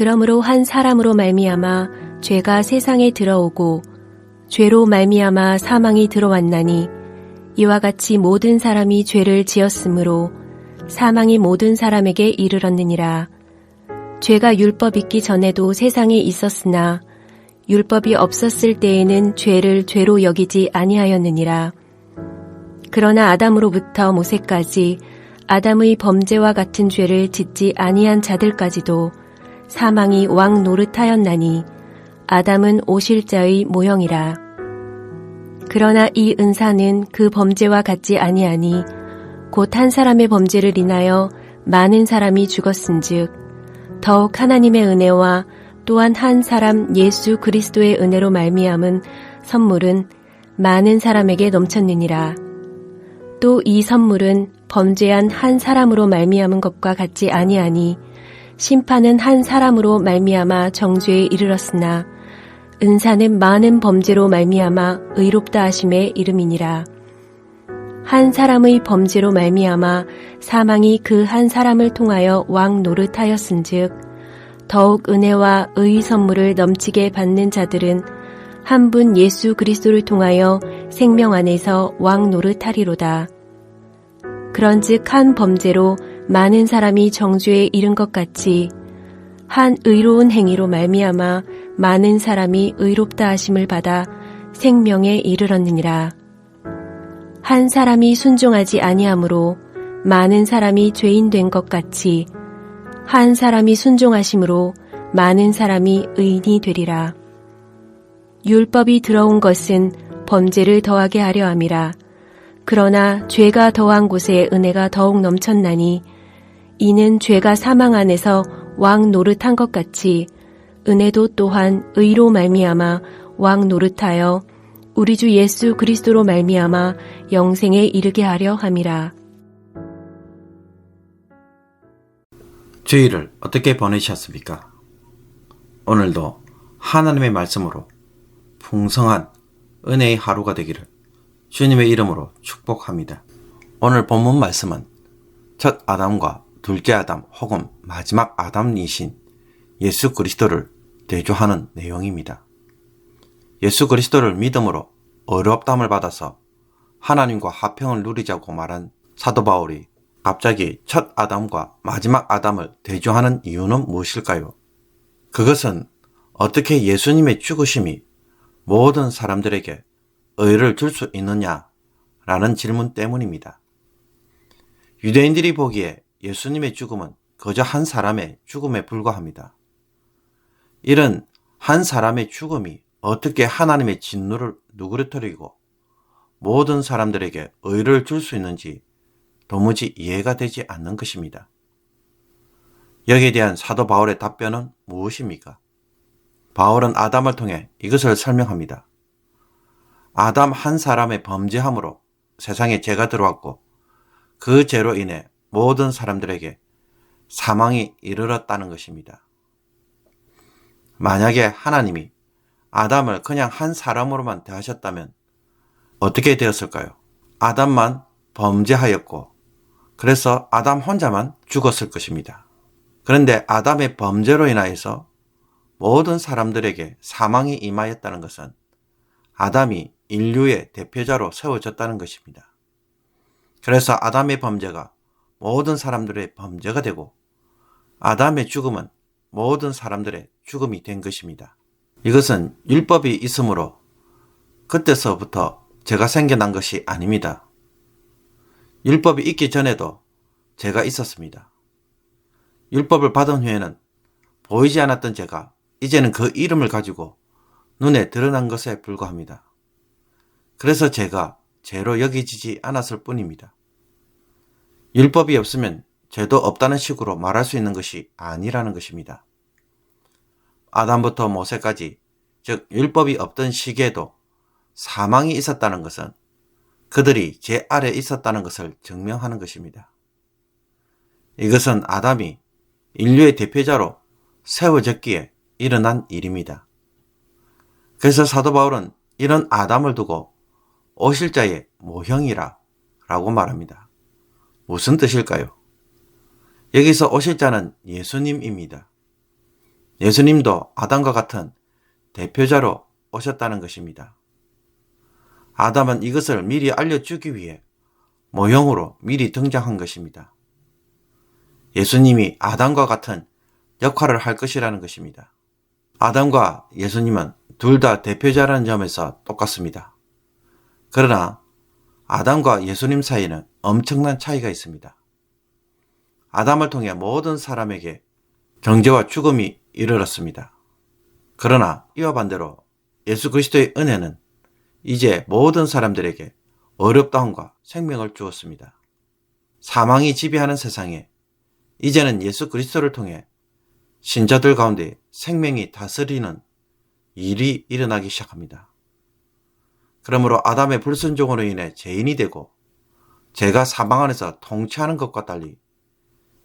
그러므로 한 사람으로 말미암아 죄가 세상에 들어오고 죄로 말미암아 사망이 들어왔나니 이와 같이 모든 사람이 죄를 지었으므로 사망이 모든 사람에게 이르렀느니라. 죄가 율법 있기 전에도 세상에 있었으나 율법이 없었을 때에는 죄를 죄로 여기지 아니하였느니라. 그러나 아담으로부터 모세까지 아담의 범죄와 같은 죄를 짓지 아니한 자들까지도 사망이 왕 노릇하였나니 아담은 오실자의 모형이라. 그러나 이 은사는 그 범죄와 같지 아니하니 곧 한 사람의 범죄를 인하여 많은 사람이 죽었은즉 더욱 하나님의 은혜와 또한 한 사람 예수 그리스도의 은혜로 말미암은 선물은 많은 사람에게 넘쳤느니라. 또 이 선물은 범죄한 한 사람으로 말미암은 것과 같지 아니하니 심판은 한 사람으로 말미암아 정죄에 이르렀으나 은사는 많은 범죄로 말미암아 의롭다 하심에 이름이니라. 한 사람의 범죄로 말미암아 사망이 그 한 사람을 통하여 왕 노릇하였은즉 더욱 은혜와 의의 선물을 넘치게 받는 자들은 한 분 예수 그리스도를 통하여 생명 안에서 왕 노릇하리로다. 그런즉 한 범죄로 많은 사람이 정죄에 이른 것 같이 한 의로운 행위로 말미암아 많은 사람이 의롭다 하심을 받아 생명에 이르렀느니라. 한 사람이 순종하지 아니하므로 많은 사람이 죄인 된 것 같이 한 사람이 순종하심으로 많은 사람이 의인이 되리라. 율법이 들어온 것은 범죄를 더하게 하려 함이라. 그러나 죄가 더한 곳에 은혜가 더욱 넘쳤나니 이는 죄가 사망 안에서 왕 노릇한 것 같이 은혜도 또한 의로 말미암아 왕 노릇하여 우리 주 예수 그리스도로 말미암아 영생에 이르게 하려 함이라. 주일을 어떻게 보내셨습니까? 오늘도 하나님의 말씀으로 풍성한 은혜의 하루가 되기를 주님의 이름으로 축복합니다. 오늘 본문 말씀은 첫 아담과 둘째 아담 혹은 마지막 아담이신 예수 그리스도를 대조하는 내용입니다. 예수 그리스도를 믿음으로 의롭다함을 받아서 하나님과 화평을 누리자고 말한 사도 바울이 갑자기 첫 아담과 마지막 아담을 대조하는 이유는 무엇일까요? 그것은 어떻게 예수님의 죽으심이 모든 사람들에게 의를 줄 수 있느냐라는 질문 때문입니다. 유대인들이 보기에 예수님의 죽음은 그저 한 사람의 죽음에 불과합니다. 이런 한 사람의 죽음이 어떻게 하나님의 진노를 누그러뜨리고 모든 사람들에게 의를 줄 수 있는지 도무지 이해가 되지 않는 것입니다. 여기에 대한 사도 바울의 답변은 무엇입니까? 바울은 아담을 통해 이것을 설명합니다. 아담 한 사람의 범죄함으로 세상에 죄가 들어왔고 그 죄로 인해 모든 사람들에게 사망이 이르렀다는 것입니다. 만약에 하나님이 아담을 그냥 한 사람으로만 대하셨다면 어떻게 되었을까요? 아담만 범죄하였고 그래서 아담 혼자만 죽었을 것입니다. 그런데 아담의 범죄로 인하여서 모든 사람들에게 사망이 임하였다는 것은 아담이 인류의 대표자로 세워졌다는 것입니다. 그래서 아담의 범죄가 모든 사람들의 범죄가 되고 아담의 죽음은 모든 사람들의 죽음이 된 것입니다. 이것은 율법이 있으므로 그때서부터 죄가 생겨난 것이 아닙니다. 율법이 있기 전에도 죄가 있었습니다. 율법을 받은 후에는 보이지 않았던 죄가 이제는 그 이름을 가지고 눈에 드러난 것에 불과합니다. 그래서 죄가 죄로 여기지지 않았을 뿐입니다. 율법이 없으면 죄도 없다는 식으로 말할 수 있는 것이 아니라는 것입니다. 아담부터 모세까지, 즉 율법이 없던 시기에도 사망이 있었다는 것은 그들이 죄 아래 있었다는 것을 증명하는 것입니다. 이것은 아담이 인류의 대표자로 세워졌기에 일어난 일입니다. 그래서 사도 바울은 이런 아담을 두고 오실 자의 모형이라 라고 말합니다. 무슨 뜻일까요? 여기서 오실 자는 예수님입니다. 예수님도 아담과 같은 대표자로 오셨다는 것입니다. 아담은 이것을 미리 알려주기 위해 모형으로 미리 등장한 것입니다. 예수님이 아담과 같은 역할을 할 것이라는 것입니다. 아담과 예수님은 둘 다 대표자라는 점에서 똑같습니다. 그러나 아담과 예수님 사이에는 엄청난 차이가 있습니다. 아담을 통해 모든 사람에게 정죄와 죽음이 이르렀습니다. 그러나 이와 반대로 예수 그리스도의 은혜는 이제 모든 사람들에게 어렵다함과 생명을 주었습니다. 사망이 지배하는 세상에 이제는 예수 그리스도를 통해 신자들 가운데 생명이 다스리는 일이 일어나기 시작합니다. 그러므로 아담의 불순종으로 인해 죄인이 되고 죄가 사망 안에서 통치하는 것과 달리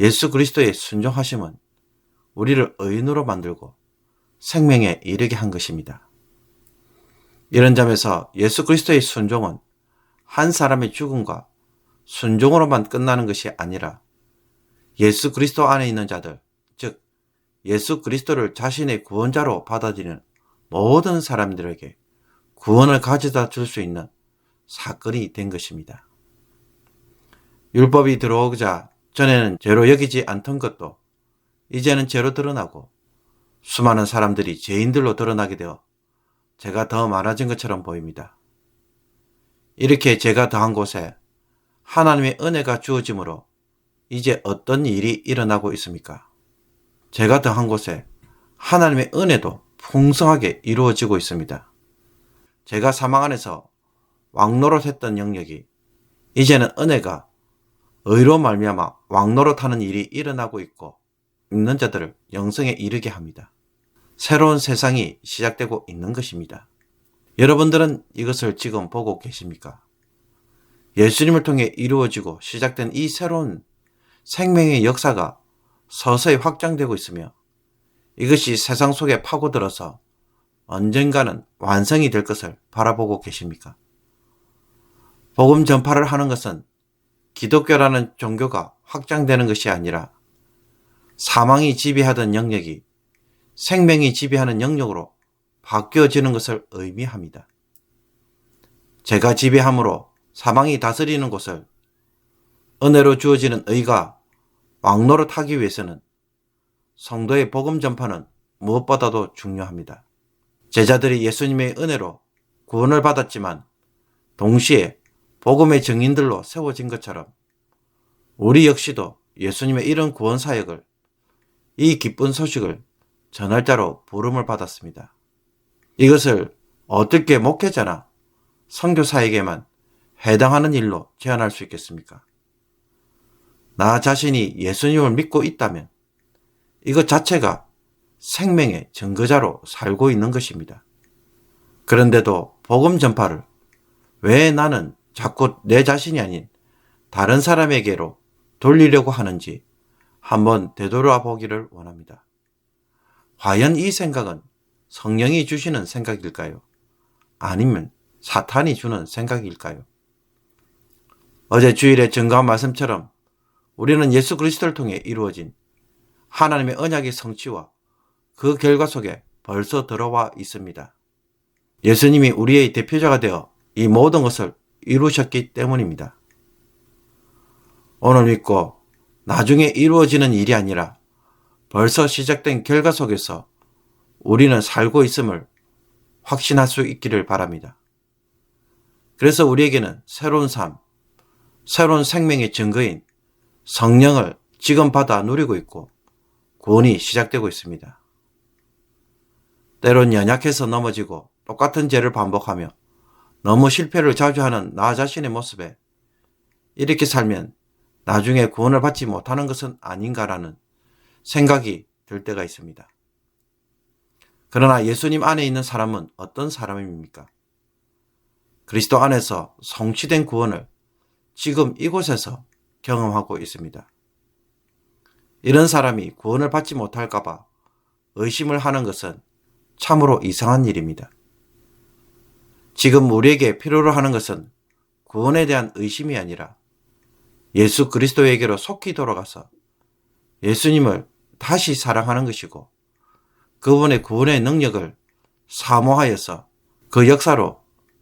예수 그리스도의 순종하심은 우리를 의인으로 만들고 생명에 이르게 한 것입니다. 이런 점에서 예수 그리스도의 순종은 한 사람의 죽음과 순종으로만 끝나는 것이 아니라 예수 그리스도 안에 있는 자들, 즉 예수 그리스도를 자신의 구원자로 받아들이는 모든 사람들에게 구원을 가져다 줄 수 있는 사건이 된 것입니다. 율법이 들어오자 전에는 죄로 여기지 않던 것도 이제는 죄로 드러나고 수많은 사람들이 죄인들로 드러나게 되어 죄가 더 많아진 것처럼 보입니다. 이렇게 죄가 더한 곳에 하나님의 은혜가 주어지므로 이제 어떤 일이 일어나고 있습니까? 죄가 더한 곳에 하나님의 은혜도 풍성하게 이루어지고 있습니다. 죄가 사망 안에서 왕노릇했던 영역이 이제는 은혜가 의로 말미암아 왕노릇하는 일이 일어나고 있고 있는 자들을 영생에 이르게 합니다. 새로운 세상이 시작되고 있는 것입니다. 여러분들은 이것을 지금 보고 계십니까? 예수님을 통해 이루어지고 시작된 이 새로운 생명의 역사가 서서히 확장되고 있으며 이것이 세상 속에 파고들어서 언젠가는 완성이 될 것을 바라보고 계십니까? 복음 전파를 하는 것은 기독교라는 종교가 확장되는 것이 아니라 사망이 지배하던 영역이 생명이 지배하는 영역으로 바뀌어지는 것을 의미합니다. 죄가 지배함으로 사망이 다스리는 곳을 은혜로 주어지는 의가 왕노릇하기 위해서는 성도의 복음 전파는 무엇보다도 중요합니다. 제자들이 예수님의 은혜로 구원을 받았지만 동시에 복음의 증인들로 세워진 것처럼 우리 역시도 예수님의 이런 구원 사역을, 이 기쁜 소식을 전할 자로 부름을 받았습니다. 이것을 어떻게 목회자나 선교사에게만 해당하는 일로 제한할 수 있겠습니까? 나 자신이 예수님을 믿고 있다면 이것 자체가 생명의 증거자로 살고 있는 것입니다. 그런데도 복음 전파를 왜 나는 자꾸 내 자신이 아닌 다른 사람에게로 돌리려고 하는지 한번 되돌아보기를 원합니다. 과연 이 생각은 성령이 주시는 생각일까요? 아니면 사탄이 주는 생각일까요? 어제 주일에 증거한 말씀처럼 우리는 예수 그리스도를 통해 이루어진 하나님의 언약의 성취와 그 결과 속에 벌써 들어와 있습니다. 예수님이 우리의 대표자가 되어 이 모든 것을 이루셨기 때문입니다. 오늘 믿고 나중에 이루어지는 일이 아니라 벌써 시작된 결과 속에서 우리는 살고 있음을 확신할 수 있기를 바랍니다. 그래서 우리에게는 새로운 삶, 새로운 생명의 증거인 성령을 지금 받아 누리고 있고 구원이 시작되고 있습니다. 때론 연약해서 넘어지고 똑같은 죄를 반복하며 너무 실패를 자주 하는 나 자신의 모습에 이렇게 살면 나중에 구원을 받지 못하는 것은 아닌가라는 생각이 들 때가 있습니다. 그러나 예수님 안에 있는 사람은 어떤 사람입니까? 그리스도 안에서 성취된 구원을 지금 이곳에서 경험하고 있습니다. 이런 사람이 구원을 받지 못할까봐 의심을 하는 것은 참으로 이상한 일입니다. 지금 우리에게 필요로 하는 것은 구원에 대한 의심이 아니라 예수 그리스도에게로 속히 돌아가서 예수님을 다시 사랑하는 것이고 그분의 구원의 능력을 사모하여서 그 역사로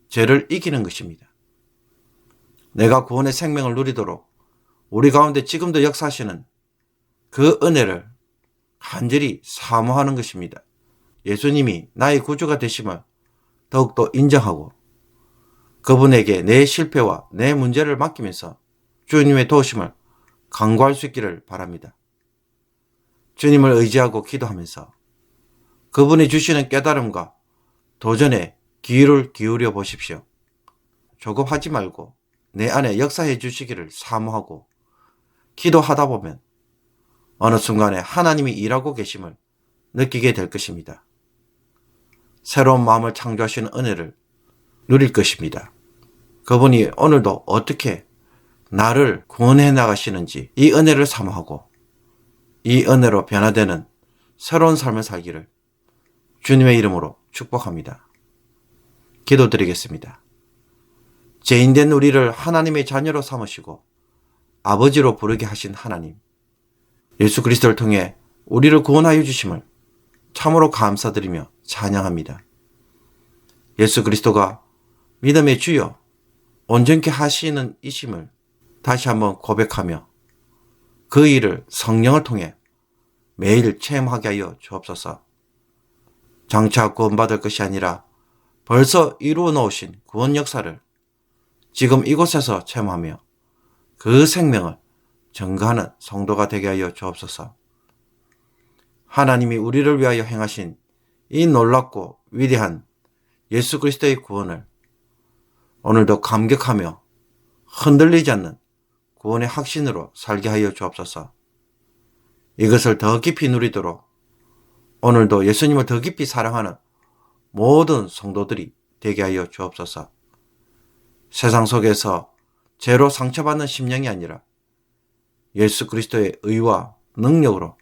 죄를 이기는 것입니다. 내가 구원의 생명을 누리도록 우리 가운데 지금도 역사하시는 그 은혜를 간절히 사모하는 것입니다. 예수님이 나의 구주가 되심을 더욱더 인정하고 그분에게 내 실패와 내 문제를 맡기면서 주님의 도우심을 간구할 수 있기를 바랍니다. 주님을 의지하고 기도하면서 그분이 주시는 깨달음과 도전에 귀를 기울여 보십시오. 조급하지 말고 내 안에 역사해 주시기를 사모하고 기도하다 보면 어느 순간에 하나님이 일하고 계심을 느끼게 될 것입니다. 새로운 마음을 창조하시는 은혜를 누릴 것입니다. 그분이 오늘도 어떻게 나를 구원해 나가시는지 이 은혜를 사모하고 이 은혜로 변화되는 새로운 삶을 살기를 주님의 이름으로 축복합니다. 기도드리겠습니다. 죄인된 우리를 하나님의 자녀로 삼으시고 아버지로 부르게 하신 하나님, 예수 그리스도를 통해 우리를 구원하여 주심을 참으로 감사드리며 찬양합니다. 예수 그리스도가 믿음의 주여 온전케 하시는 이심을 다시 한번 고백하며 그 일을 성령을 통해 매일 체험하게 하여 주옵소서. 장차 구원받을 것이 아니라 벌써 이루어 놓으신 구원 역사를 지금 이곳에서 체험하며 그 생명을 증거하는 성도가 되게 하여 주옵소서. 하나님이 우리를 위하여 행하신 이 놀랍고 위대한 예수 그리스도의 구원을 오늘도 감격하며 흔들리지 않는 구원의 확신으로 살게 하여 주옵소서. 이것을 더 깊이 누리도록 오늘도 예수님을 더 깊이 사랑하는 모든 성도들이 되게 하여 주옵소서. 세상 속에서 죄로 상처받는 심령이 아니라 예수 그리스도의 의와 능력으로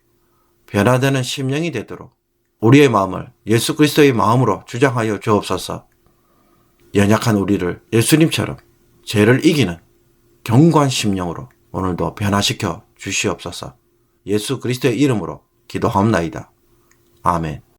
변화되는 심령이 되도록 우리의 마음을 예수 그리스도의 마음으로 주장하여 주옵소서. 연약한 우리를 예수님처럼 죄를 이기는 견고한 심령으로 오늘도 변화시켜 주시옵소서. 예수 그리스도의 이름으로 기도하옵나이다. 아멘.